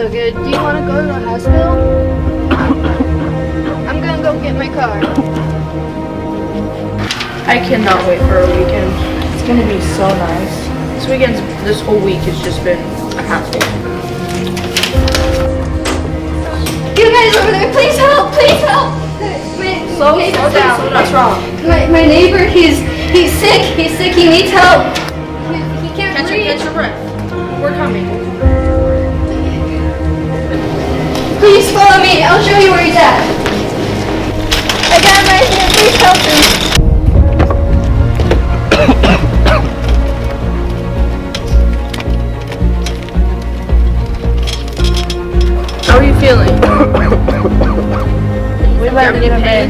so good. Do you want to go to the hospital? I'm gonna go get my car. I cannot wait for a weekend. It's gonna be so nice. This whole week has just been a hassle. You guys over there, please help! Please help! Slow down. What's wrong? My neighbor, he's sick. He's sick. He needs help. He can't breathe. Catch your breath. We're coming. Please follow me. I'll show you where he's at. I got him right here. Please help him. How are you feeling? We better get in bed.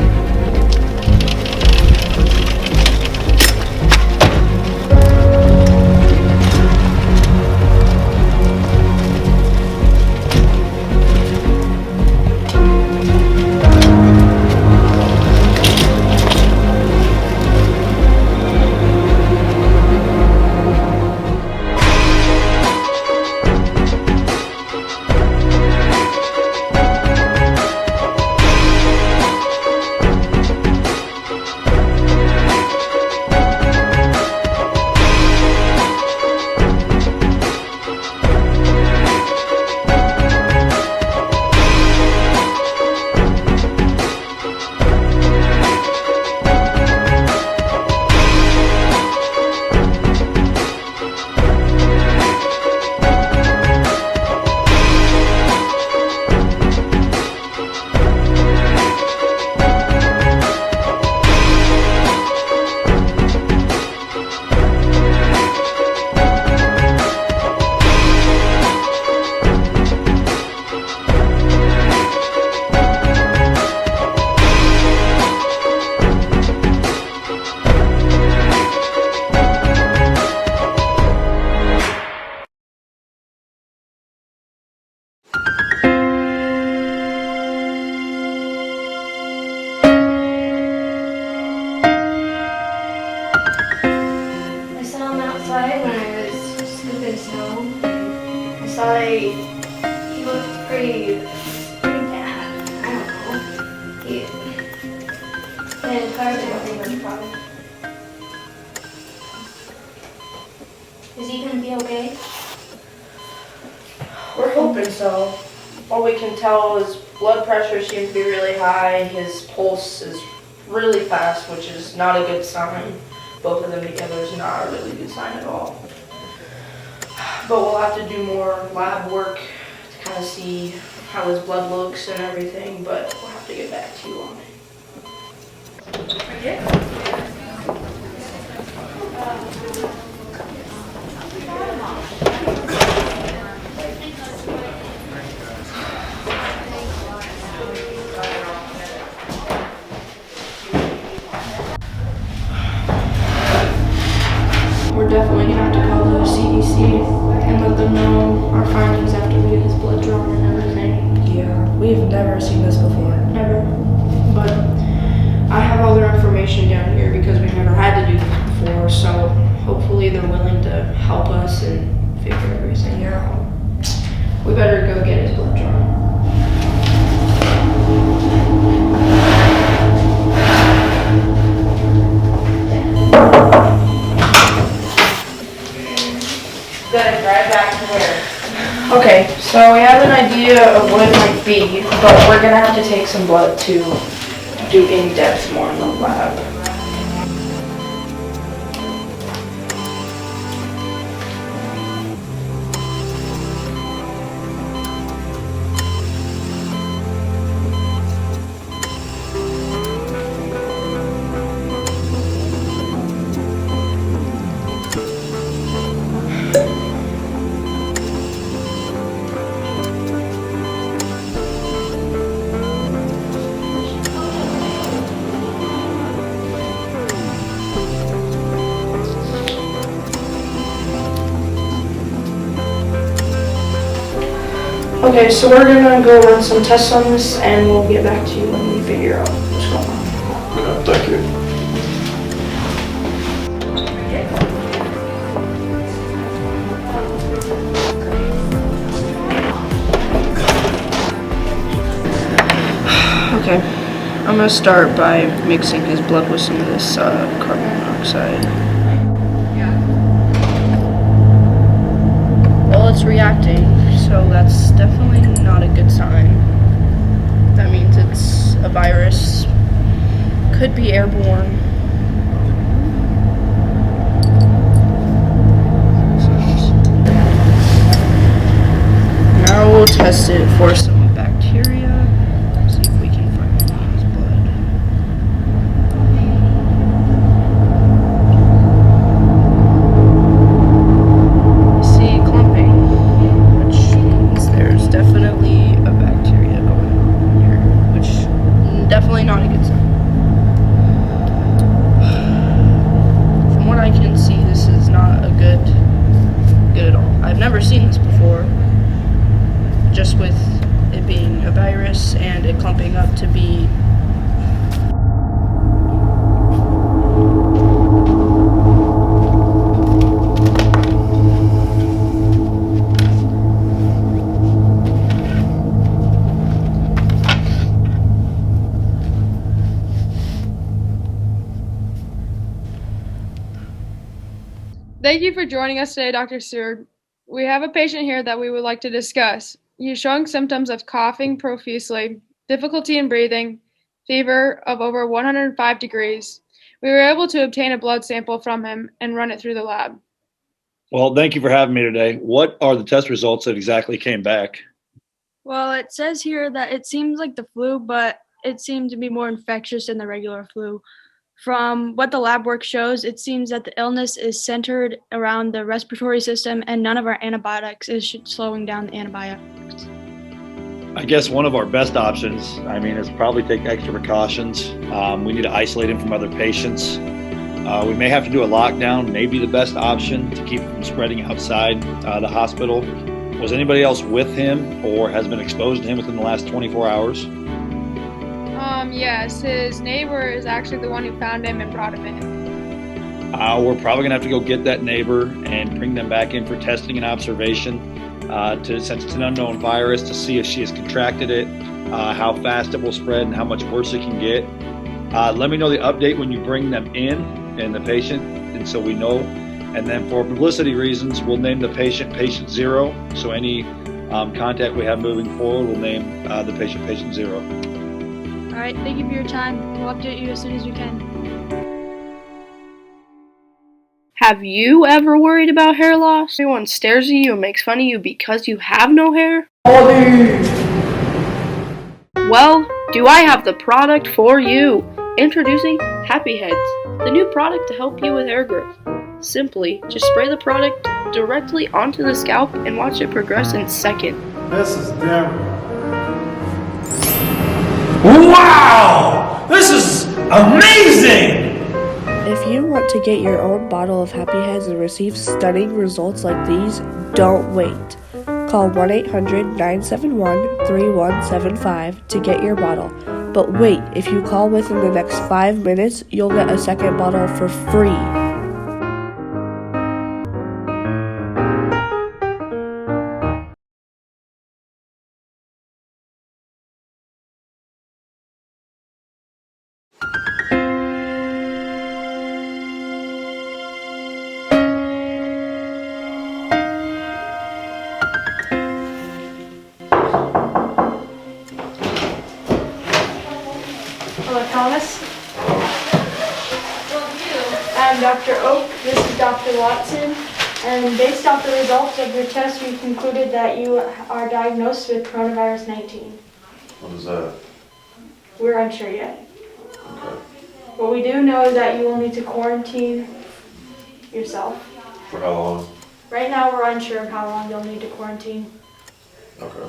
I saw him outside when I was scooping snow. I saw he looked pretty bad. I don't know. And cars are pretty much problem. Is he gonna be okay? We're hoping so. All we can tell is blood pressure seems to be really high. His pulse is really fast, which is not a good sign. Both of them together is not a really good sign at all. But we'll have to do more lab work to kind of see how his blood looks and everything, but we'll have to get back to you on it. We're definitely gonna have to call the CDC and let them know our findings after we get his blood drawn and everything. Yeah, we've never seen this before. Never. But I have all their information down here because we've never had to do this before, so hopefully they're willing to help us and figure everything out. We better go get his blood drawn. Good, right back to where? Okay, so we have an idea of what it might be, but we're gonna have to take some blood to do in-depth more in the lab. Okay, so we're gonna go run some tests on this and we'll get back to you when we figure out what's going on. Yeah, thank you. going to start by mixing his blood with some of this carbon monoxide. Well, it's reacting, so that's definitely not a good sign. That means it's a virus. Could be airborne. Now we'll test it for some bacteria. See if we can find any in his blood. See clumping, which means there's definitely a bacteria going on here, which definitely not a good sign. From what I can see, this is not a good at all. I've never seen this before. Just with it being a virus and it clumping up to be Thank you for joining us today, Dr. Seward. We have a patient here that we would like to discuss. He's showing symptoms of coughing profusely, difficulty in breathing, fever of over 105 degrees. We were able to obtain a blood sample from him and run it through the lab. Well, thank you for having me today. What are the test results that exactly came back? Well, it says here that it seems like the flu, but it seemed to be more infectious than the regular flu. From what the lab work shows, it seems that the illness is centered around the respiratory system and none of our antibiotics is slowing down the antibiotics. I guess one of our best options, is probably take extra precautions. We need to isolate him from other patients. We may have to do a lockdown, maybe the best option to keep him from spreading outside the hospital. Was anybody else with him or has been exposed to him within the last 24 hours? Yes, his neighbor is actually the one who found him and brought him in. We're probably gonna have to go get that neighbor and bring them back in for testing and observation since it's an unknown virus, to see if she has contracted it, how fast it will spread and how much worse it can get. Let me know the update when you bring them in and the patient, and so we know. And then for publicity reasons, we'll name the patient Patient Zero. So any contact we have moving forward, we'll name the patient Patient Zero. All right, thank you for your time. We'll update you as soon as we can. Have you ever worried about hair loss? Everyone stares at you and makes fun of you because you have no hair? Well, do I have the product for you? Introducing Happy Heads, the new product to help you with hair growth. Simply, just spray the product directly onto the scalp and watch it progress in seconds. This is Denver. Wow! This is amazing! If you want to get your own bottle of Happy Heads and receive stunning results like these, don't wait. Call 1-800-971-3175 to get your bottle. But wait, if you call within the next 5 minutes, you'll get a second bottle for free. Hello, Thomas. I'm Dr. Oak. This is Dr. Watson. And based off the results of your test, we concluded that you are diagnosed with coronavirus 19. What is that? We're unsure yet. Okay. What we do know is that you will need to quarantine yourself. For how long? Right now, we're unsure of how long you'll need to quarantine. Okay.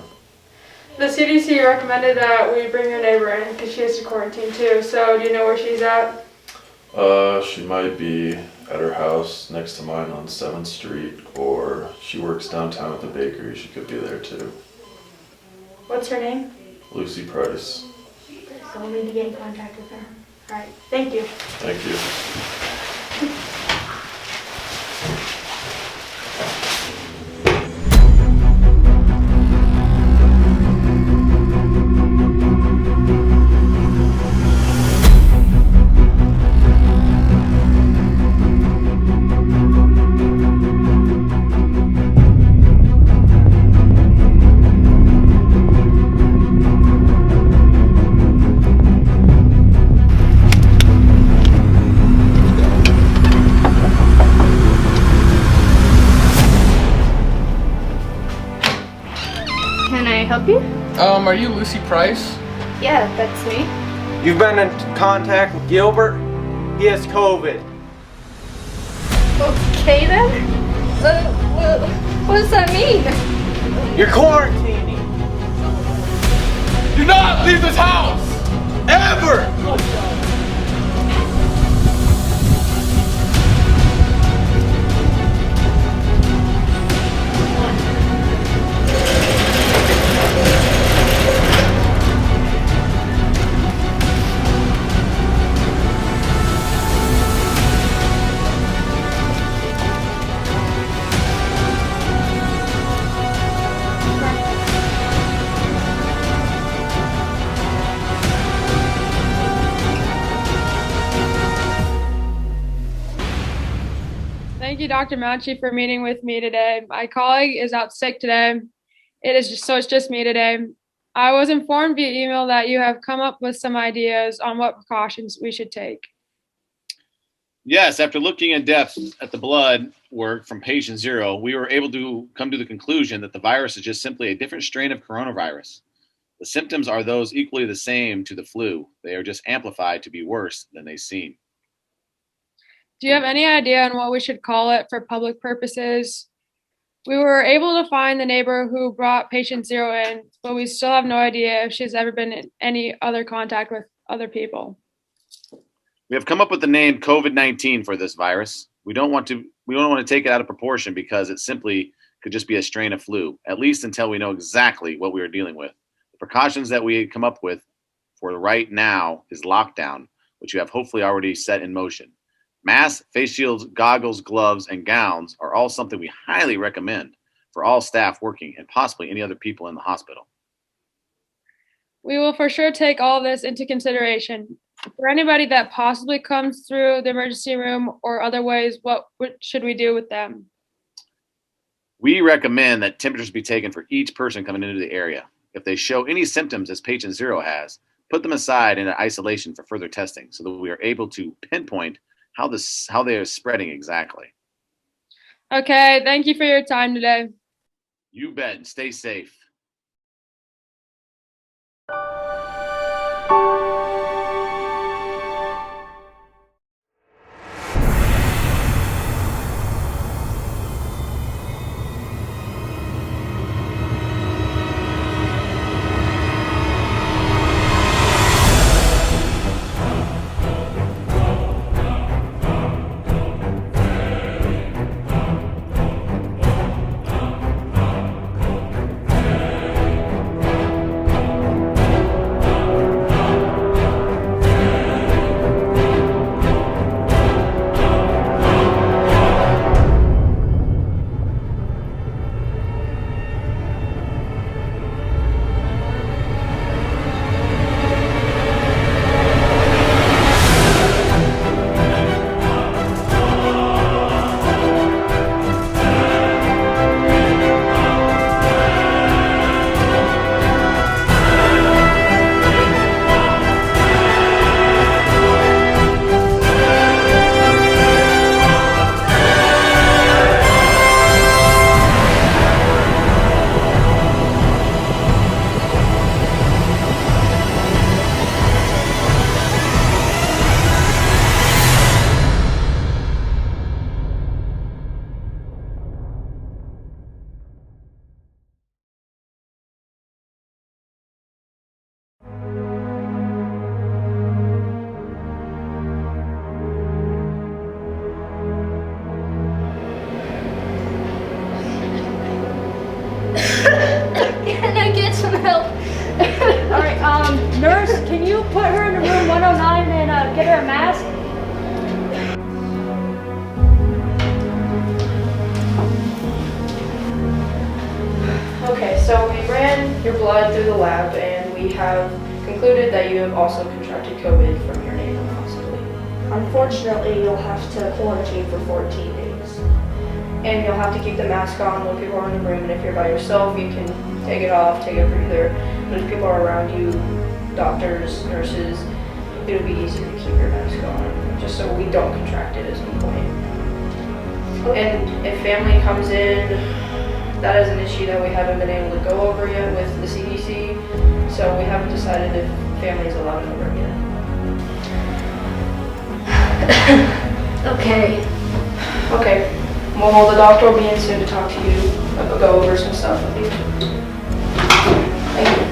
The CDC recommended that we bring your neighbor in because she has to quarantine too. So do you know where she's at? She might be at her house next to mine on 7th Street, or she works downtown at the bakery. She could be there too. What's her name? Lucy Price. So we'll need to get in contact with her. All right. Thank you. Thank you. I help you? Are you Lucy Price? Yeah, that's me. You've been in contact with Gilbert. He has COVID. Okay then. What does that mean? You're quarantining. Do not leave this house! Ever! Thank you, Dr. Mouchy, for meeting with me today. My colleague is out sick today. It's just me today. I was informed via email that you have come up with some ideas on what precautions we should take. Yes, after looking in depth at the blood work from patient 0, we were able to come to the conclusion that the virus is just simply a different strain of coronavirus. The symptoms are those equally the same to the flu. They are just amplified to be worse than they seem. Do you have any idea on what we should call it for public purposes? We were able to find the neighbor who brought patient 0 in, but we still have no idea if she's ever been in any other contact with other people. We have come up with the name COVID-19 for this virus. We don't want to take it out of proportion because it simply could just be a strain of flu, at least until we know exactly what we are dealing with. The precautions that we come up with for right now is lockdown, which you have hopefully already set in motion. Masks, face shields, goggles, gloves, and gowns are all something we highly recommend for all staff working and possibly any other people in the hospital. We will for sure take all of this into consideration. For anybody that possibly comes through the emergency room or other ways, what should we do with them? We recommend that temperatures be taken for each person coming into the area. If they show any symptoms as patient 0 has, put them aside into isolation for further testing so that we are able to pinpoint how they are spreading exactly. Okay, thank you for your time today. You bet, and stay safe. Can I get some help? All right, nurse, can you put her in room 109 and get her a mask? Okay, so we ran your blood through the lab and we have concluded that you have also contracted COVID from your neighbor possibly. Unfortunately, you'll have to quarantine for 14 days. And you'll have to keep the mask on when people are in the room, and if you're by yourself, you can take it off, take a breather. But if people are around you, doctors, nurses, it'll be easier to keep your mask on, just so we don't contract it at some point. And if family comes in, that is an issue that we haven't been able to go over yet with the CDC, so we haven't decided if families allowed it over yet. Okay. Okay, well, the doctor will be in soon to talk to you, go over some stuff with you. Thank you.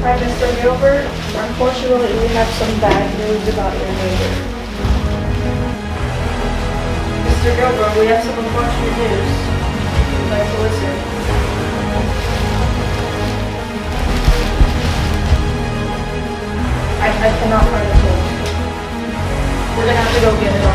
Hi, Mr. Gilbert. Unfortunately, we have some bad news about your neighbor. Mr. Gilbert, we have some unfortunate news. Would you like to listen? I cannot find the tools. We're gonna have to go get it.